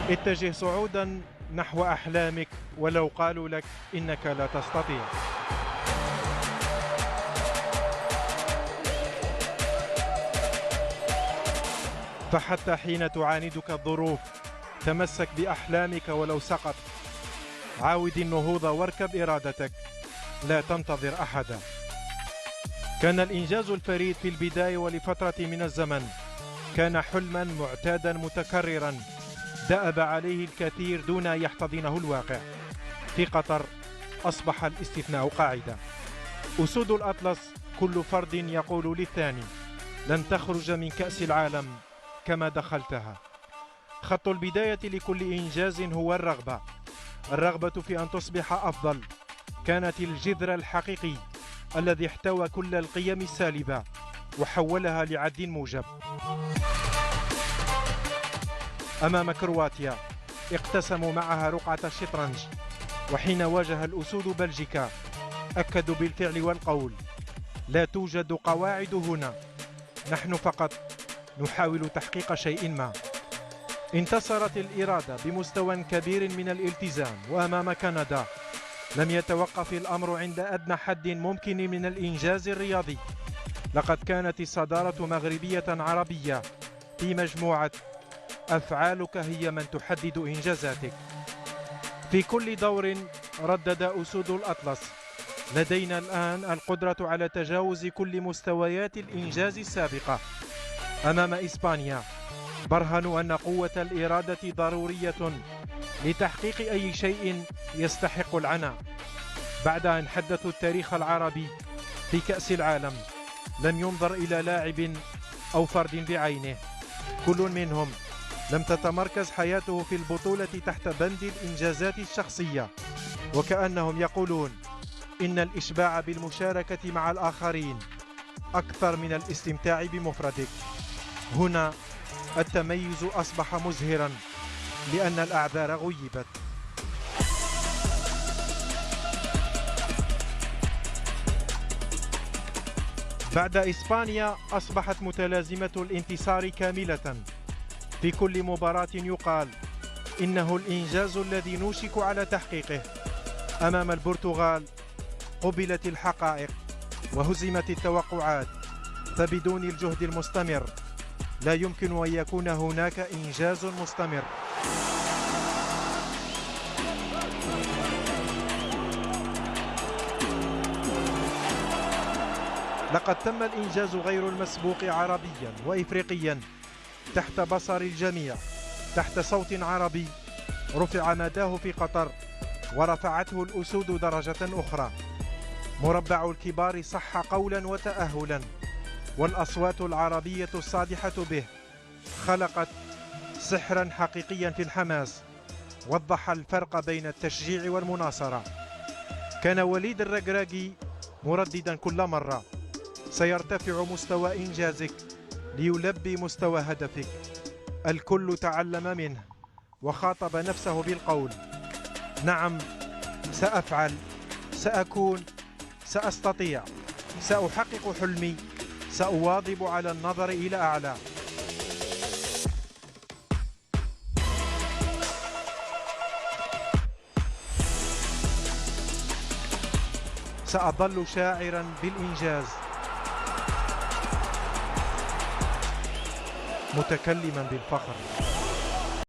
اتجه صعودا نحو أحلامك ولو قالوا لك إنك لا تستطيع. فحتى حين تعاندك الظروف تمسك بأحلامك ولو سقط. عاود النهوض واركب إرادتك، لا تنتظر أحدا. كان الإنجاز الفريد في البداية ولفترة من الزمن كان حلما معتادا متكررا دأب عليه الكثير دون أن يحتضنه الواقع. في قطر أصبح الاستثناء قاعدة. أسود الأطلس كل فرد يقول للثاني: لن تخرج من كأس العالم كما دخلتها. خط البداية لكل إنجاز هو الرغبة في أن تصبح أفضل كانت الجذر الحقيقي الذي احتوى كل القيم السالبة وحولها لعد موجب. أمام كرواتيا اقتسموا معها رقعة الشطرنج، وحين واجه الأسود بلجيكا أكدوا بالفعل والقول: لا توجد قواعد هنا، نحن فقط نحاول تحقيق شيء ما. انتصرت الإرادة بمستوى كبير من الالتزام، وأمام كندا لم يتوقف الأمر عند أدنى حد ممكن من الإنجاز الرياضي. لقد كانت الصدارة مغربية عربية في مجموعة أفعالك هي من تحدد إنجازاتك. في كل دور ردد أسود الأطلس: لدينا الآن القدرة على تجاوز كل مستويات الإنجاز السابقة. أمام إسبانيا برهنوا أن قوة الإرادة ضرورية لتحقيق أي شيء يستحق العناء. بعد أن حدثوا التاريخ العربي في كأس العالم لم ينظر إلى لاعب أو فرد بعينه، كل منهم لم تتمركز حياته في البطولة تحت بند الإنجازات الشخصية، وكأنهم يقولون إن الإشباع بالمشاركة مع الآخرين أكثر من الاستمتاع بمفردك. هنا التميز أصبح مزهرا لأن الأعذار غيبت. بعد إسبانيا أصبحت متلازمة الانتصار كاملة. في كل مباراة يقال إنه الإنجاز الذي نوشك على تحقيقه. أمام البرتغال قبلت الحقائق وهزمت التوقعات، فبدون الجهد المستمر لا يمكن أن يكون هناك إنجاز مستمر. لقد تم الإنجاز غير المسبوق عربيا وإفريقيا تحت بصر الجميع. تحت صوت عربي رفع مداه في قطر ورفعته الأسود درجة أخرى. مربع الكبار صح قولا وتأهلا، والأصوات العربية الصادحة به خلقت سحرا حقيقيا في الحماس، وضح الفرق بين التشجيع والمناصرة. كان وليد الركراكي مرددا كل مرة: سيرتفع مستوى إنجازك ليلبي مستوى هدفك. الكل تعلم منه وخاطب نفسه بالقول: نعم، سأفعل، سأكون، سأستطيع، سأحقق حلمي، سأواظب على النظر إلى أعلى. سأظل شاعرا بالإنجاز، متكلما بالفخر.